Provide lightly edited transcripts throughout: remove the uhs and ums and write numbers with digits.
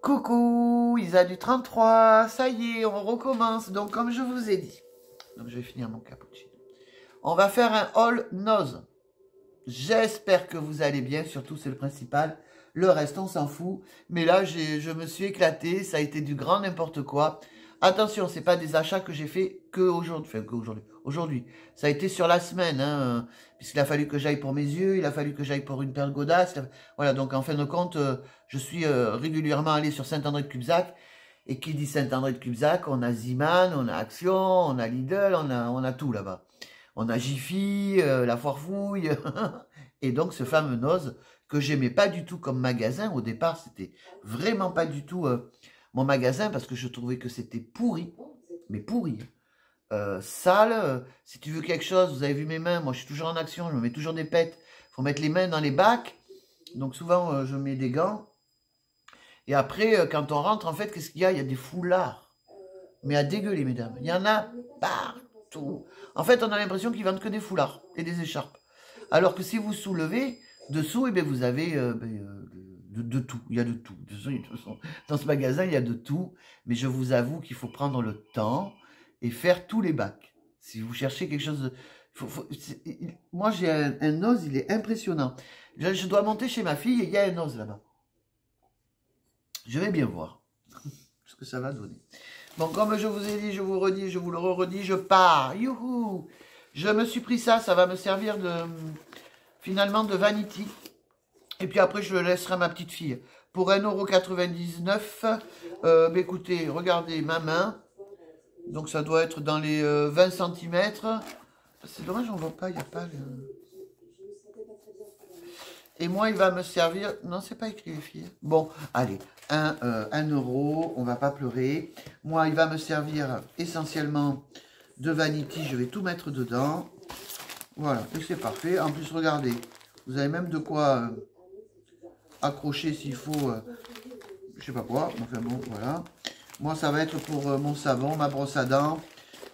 Coucou, Isa du 33, ça y est, on recommence. Donc, comme je vous ai dit, donc je vais finir mon cappuccino. On va faire un haul nose. J'espère que vous allez bien, surtout c'est le principal. Le reste, on s'en fout. Mais là, je me suis éclatée, ça a été du grand n'importe quoi. Attention, c'est pas des achats que j'ai fait que aujourd'hui. Enfin, que aujourd'hui. Aujourd'hui. Ça a été sur la semaine, hein, puisqu'il a fallu que j'aille pour mes yeux, il a fallu que j'aille pour une paire godasses. Voilà, donc en fin de compte, je suis régulièrement allé sur Saint-André-de-Cubzac. Et qui dit Saint-André-de-Cubzac, on a Ziman, on a Action, on a Lidl, on a tout là-bas. On a Jiffy, la Foire Fouille. Et donc ce fameux Nose que j'aimais pas du tout comme magasin. Au départ, c'était vraiment pas du tout mon magasin parce que je trouvais que c'était pourri. Mais pourri. Sale. Si tu veux quelque chose, vous avez vu mes mains. Moi, je suis toujours en action. Je me mets toujours des pets. Faut mettre les mains dans les bacs. Donc souvent, je mets des gants. Et après, quand on rentre, en fait, qu'est-ce qu'il y a? Il y a des foulards. Mais à dégueuler, mesdames. Il y en a partout. En fait, on a l'impression qu'ils vendent que des foulards et des écharpes. Alors que si vous soulevez, dessous, eh bien, vous avez de tout. Il y a de tout. Dans ce magasin, il y a de tout. Mais je vous avoue qu'il faut prendre le temps et faire tous les bacs. Si vous cherchez quelque chose de... Moi, j'ai un os, il est impressionnant. Je dois monter chez ma fille et il y a un os là-bas. Je vais bien voir ce que ça va donner. Bon, comme je vous ai dit, je vous redis, je vous le redis, je pars. Youhou! Je me suis pris ça, ça va me servir finalement de vanity. Et puis après, je le laisserai à ma petite fille. Pour 1,99 €, écoutez, regardez ma main. Donc ça doit être dans les 20 cm. C'est dommage, on ne voit pas, il n'y a pas le... Et moi, il va me servir... Non, c'est pas écrit, les filles. Bon, allez, 1 €, on va pas pleurer. Moi, il va me servir essentiellement de vanity. Je vais tout mettre dedans. Voilà, et c'est parfait. En plus, regardez, vous avez même de quoi accrocher s'il faut... je sais pas quoi. Enfin bon, voilà. Moi, ça va être pour mon savon, ma brosse à dents,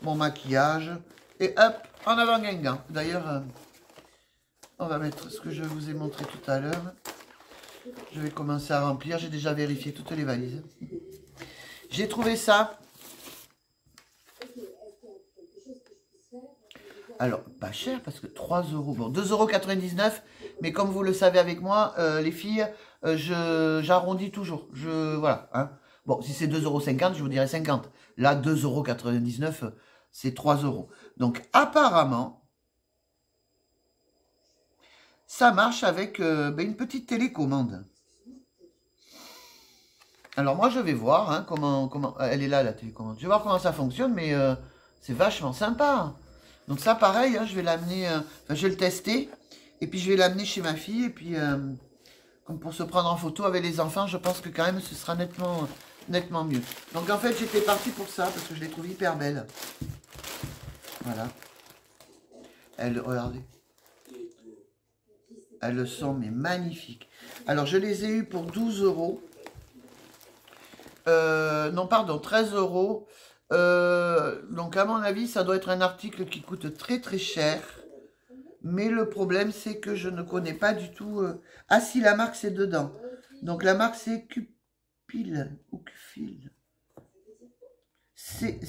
mon maquillage. Et hop, en avant Guingamp. D'ailleurs... on va mettre ce que je vous ai montré tout à l'heure. Je vais commencer à remplir. J'ai déjà vérifié toutes les valises. J'ai trouvé ça. Alors, pas cher parce que 3 €. Bon, 2,99 €. Mais comme vous le savez avec moi, les filles, j'arrondis toujours. Voilà. Hein. Bon, si c'est 2,50 €, je vous dirais 50. Là, 2,99 €, c'est 3 €. Donc, apparemment... ça marche avec une petite télécommande. Alors moi je vais voir hein, comment... Elle est là la télécommande. Je vais voir comment ça fonctionne, mais c'est vachement sympa. Donc ça pareil, hein, je vais l'amener... je vais le tester. Et puis je vais l'amener chez ma fille. Et puis comme pour se prendre en photo avec les enfants, je pense que quand même ce sera nettement mieux. Donc en fait j'étais partie pour ça, parce que je l'ai trouvée hyper belle. Voilà. Regardez. Elles sont mais magnifiques. Alors, je les ai eues pour 12 €. Non, pardon, 13 €. Donc, à mon avis, ça doit être un article qui coûte très, très cher. Mais le problème, c'est que je ne connais pas du tout... Ah, si, la marque, c'est dedans. Donc, la marque, c'est Cupil. Ou Cufil. C'est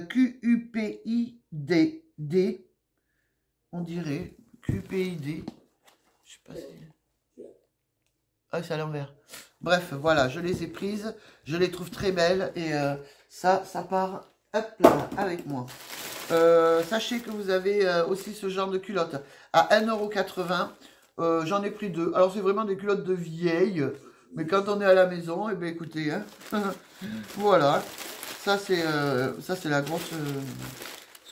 Q-U-P-I-D. On dirait. Q-P-I-D. Je sais pas si... ah, c'est à l'envers. Bref, voilà, je les ai prises. Je les trouve très belles. Et ça part hop là, avec moi. Sachez que vous avez aussi ce genre de culottes à 1,80 €. J'en ai pris 2. Alors, c'est vraiment des culottes de vieilles. Mais quand on est à la maison, eh bien, écoutez, hein, voilà. Ça, c'est la grosse...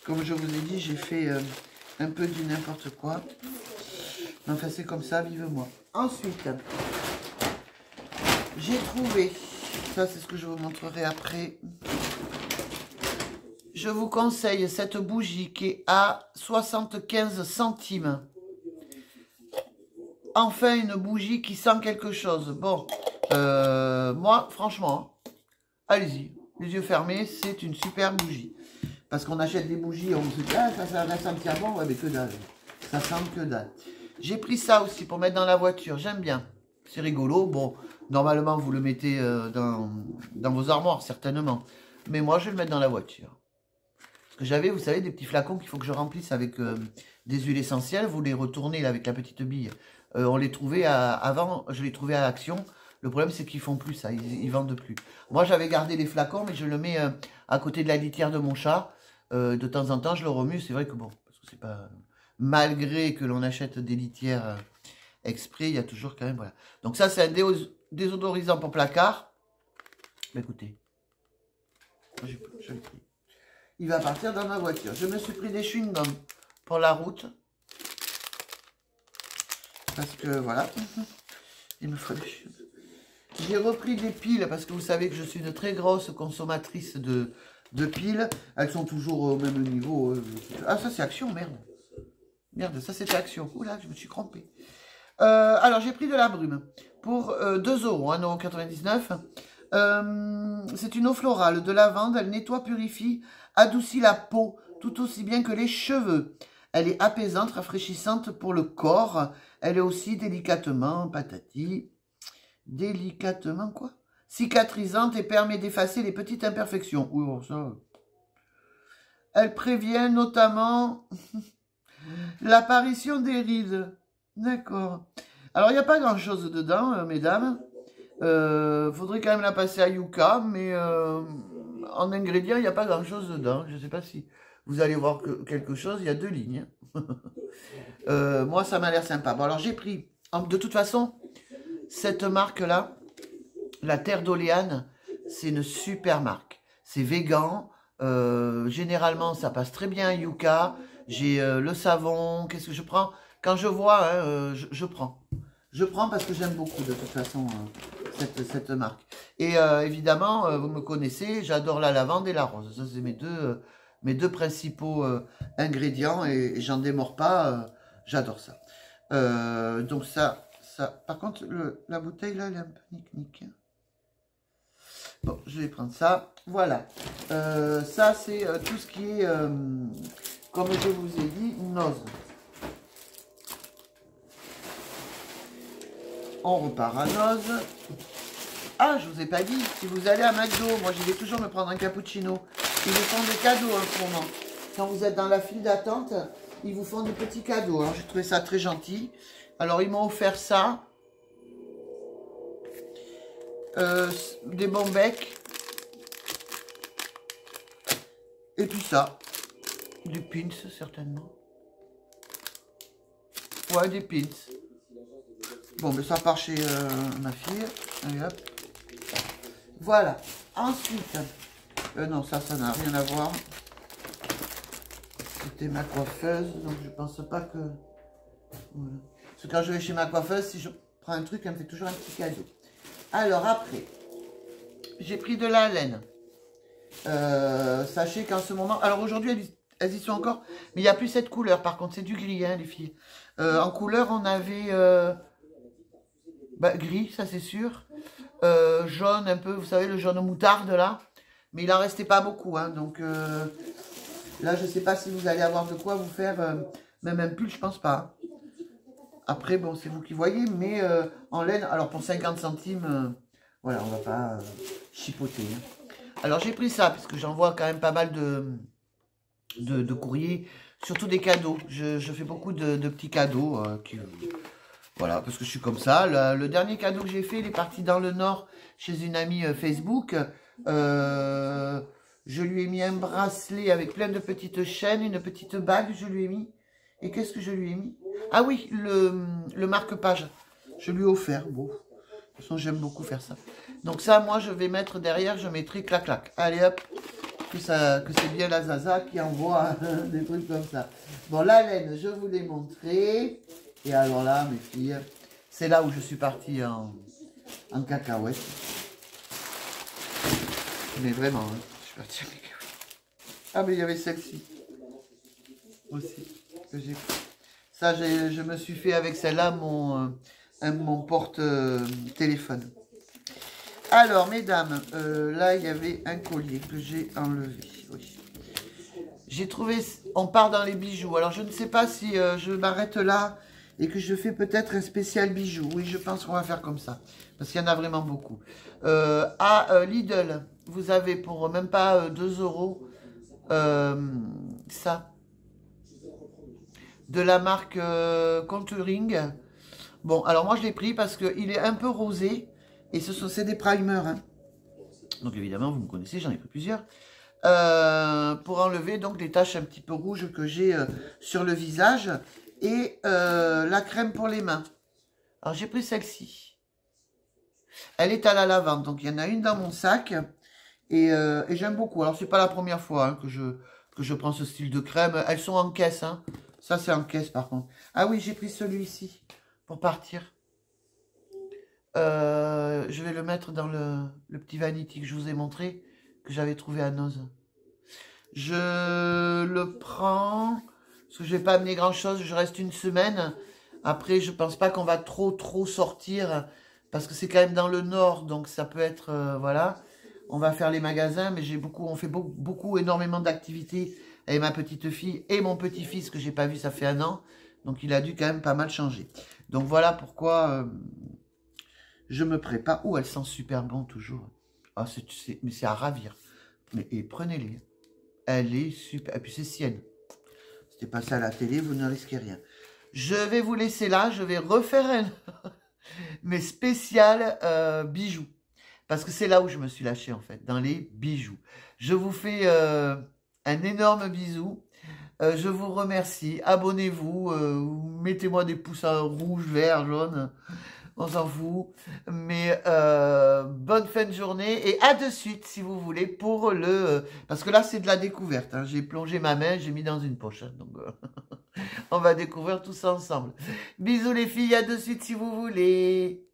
comme je vous ai dit, j'ai fait un peu du n'importe quoi. Enfin, c'est comme ça, vive moi. Ensuite, j'ai trouvé, ça c'est ce que je vous montrerai après. Je vous conseille cette bougie qui est à 75 centimes. Enfin, une bougie qui sent quelque chose. Bon, moi, franchement, allez-y, les yeux fermés, c'est une super bougie. Parce qu'on achète des bougies, on se dit, ah, ça va sentir bon, ouais, mais que dalle. Ça sent que dalle. J'ai pris ça aussi pour mettre dans la voiture. J'aime bien. C'est rigolo. Bon, Normalement, vous le mettez dans vos armoires, certainement. Mais moi, je vais le mettre dans la voiture. Parce que j'avais, vous savez, des petits flacons qu'il faut que je remplisse avec des huiles essentielles. Vous les retournez là, avec la petite bille. On les trouvait avant, je les trouvais à Action. Le problème, c'est qu'ils font plus ça, ils vendent plus. Moi, j'avais gardé les flacons, mais je le mets à côté de la litière de mon chat. De temps en temps, je le remue. C'est vrai que bon, parce que c'est pas... Malgré que l'on achète des litières exprès, il y a toujours quand même... Voilà. Donc ça, c'est un désodorisant pour placard. Mais écoutez, je l'ai pris. Il va partir dans ma voiture. Je me suis pris des chewing-gums pour la route. Parce que, voilà, il me faut des chewing-gums. J'ai repris des piles parce que vous savez que je suis une très grosse consommatrice de piles. Elles sont toujours au même niveau. Ah, ça, c'est Action, merde. Merde, ça, c'était Action. Oula, je me suis trompée. Alors, j'ai pris de la brume pour 2 euros, 1,99 €. C'est une eau florale de lavande. Elle nettoie, purifie, adoucit la peau, tout aussi bien que les cheveux. Elle est apaisante, rafraîchissante pour le corps. Elle est aussi délicatement, patati, délicatement quoi? Cicatrisante et permet d'effacer les petites imperfections. Oui, bon, ça... Elle prévient notamment l'apparition des rides. D'accord. Alors, il n'y a pas grand-chose dedans, mesdames. Faudrait quand même la passer à Yuka, mais en ingrédients, il n'y a pas grand-chose dedans. Je ne sais pas si vous allez voir quelque chose. Il y a 2 lignes. Moi, ça m'a l'air sympa. Bon, alors, j'ai pris... De toute façon, cette marque-là, la Terre d'Oléane, c'est une super marque. C'est végan. Généralement, ça passe très bien à Yuka. J'ai le savon. Qu'est-ce que je prends? Quand je vois, hein, je prends. Je prends parce que j'aime beaucoup, de toute façon, cette marque. Et évidemment, vous me connaissez, j'adore la lavande et la rose. Ça, c'est mes deux principaux ingrédients et j'en démords pas. J'adore ça. Donc ça... Par contre, la bouteille, là, elle est un peu nique-nique. Bon, je vais prendre ça. Voilà. Ça, c'est tout ce qui est, comme je vous ai dit, nose. On repart à nose. Ah, je vous ai pas dit, si vous allez à McDo, moi, je vais toujours me prendre un cappuccino. Ils vous font des cadeaux en ce moment. Quand vous êtes dans la file d'attente, ils vous font des petits cadeaux. Alors, j'ai trouvé ça très gentil. Alors, ils m'ont offert ça. Des bons becs. Et puis ça. Des pins, certainement. Ouais, des pins. Bon, mais ça part chez ma fille. Allez, hop. Voilà. Ensuite. Non, ça n'a rien à voir. C'était ma coiffeuse. Donc, je pense pas que... Voilà. Parce que quand je vais chez ma coiffeuse, si je prends un truc, elle me fait toujours un petit cadeau. Alors après, j'ai pris de la laine. Sachez qu'en ce moment... Alors aujourd'hui, elles y sont encore. Mais il n'y a plus cette couleur. Par contre, c'est du gris, hein, les filles. En couleur, on avait... gris, ça c'est sûr. Jaune un peu, vous savez, le jaune moutarde là. Mais il en restait pas beaucoup. Hein, donc là, je ne sais pas si vous allez avoir de quoi vous faire... même un pull, je pense pas. Après, bon, c'est vous qui voyez, mais en laine, alors pour 50 centimes, voilà, on va pas chipoter. Hein. Alors, j'ai pris ça, parce que j'envoie quand même pas mal de courriers, surtout des cadeaux. Je fais beaucoup de petits cadeaux, voilà, parce que je suis comme ça. Le dernier cadeau que j'ai fait, il est parti dans le Nord, chez une amie Facebook. Je lui ai mis un bracelet avec plein de petites chaînes, une petite bague, je lui ai mis. Et qu'est-ce que je lui ai mis? Ah oui, le marque-page. Je lui ai offert. Bon, de toute façon, j'aime beaucoup faire ça. Donc ça, moi, je vais mettre derrière, je mettrai clac-clac. Allez, hop. Que c'est bien la Zaza qui envoie des trucs comme ça. Bon, la laine, je vous l'ai montré. Et alors là, mes filles, c'est là où je suis partie en cacahuète. Mais vraiment, hein, je suis partie en cacahuète. Ah, mais il y avait celle-ci aussi. Que j'ai pris. Ça, je me suis fait avec celle-là mon porte-téléphone. Alors, mesdames, là, il y avait un collier que j'ai enlevé. Oui. J'ai trouvé... On part dans les bijoux. Alors, je ne sais pas si je m'arrête là et que je fais peut-être un spécial bijoux. Oui, je pense qu'on va faire comme ça, parce qu'il y en a vraiment beaucoup. À Lidl, vous avez pour même pas 2 euros ça, de la marque Contouring. Bon, alors moi je l'ai pris parce qu'il est un peu rosé, et c'est des primers, hein. Donc évidemment, vous me connaissez, j'en ai pris plusieurs. Pour enlever donc les taches un petit peu rouges que j'ai sur le visage. Et la crème pour les mains. Alors j'ai pris celle-ci. Elle est à la lavande, donc il y en a une dans mon sac. Et j'aime beaucoup. Alors c'est pas la première fois hein, que je prends ce style de crème. Elles sont en caisse. Hein. Ça c'est en caisse par contre. Ah oui, j'ai pris celui-ci pour partir. Je vais le mettre dans le petit vanity que je vous ai montré, que j'avais trouvé à Noz. Je le prends, parce que je vais pas amener grand chose, je reste une semaine. Après, je pense pas qu'on va trop sortir, parce que c'est quand même dans le nord, donc ça peut être, voilà. On va faire les magasins, mais on fait énormément d'activités avec ma petite fille et mon petit-fils que j'ai pas vu, ça fait 1 an. Donc il a dû quand même pas mal changer. Donc voilà pourquoi je me prépare. Oh, elle sent super bon toujours. Ah, mais c'est à ravir. Et prenez-les. Elle est super. Et puis c'est sienne. C'était pas ça à la télé, vous ne risquez rien. Je vais vous laisser là. Je vais refaire mes spéciales bijoux. Parce que c'est là où je me suis lâchée en fait. Dans les bijoux. Je vous fais un énorme bisou. Je vous remercie. Abonnez-vous. Mettez-moi des pouces rouge, vert, jaune. On s'en fout. Mais bonne fin de journée. Et à de suite, si vous voulez, pour parce que là, c'est de la découverte. Hein. J'ai plongé ma main, j'ai mis dans une poche. Hein, donc, on va découvrir tout ça ensemble. Bisous les filles, à de suite si vous voulez.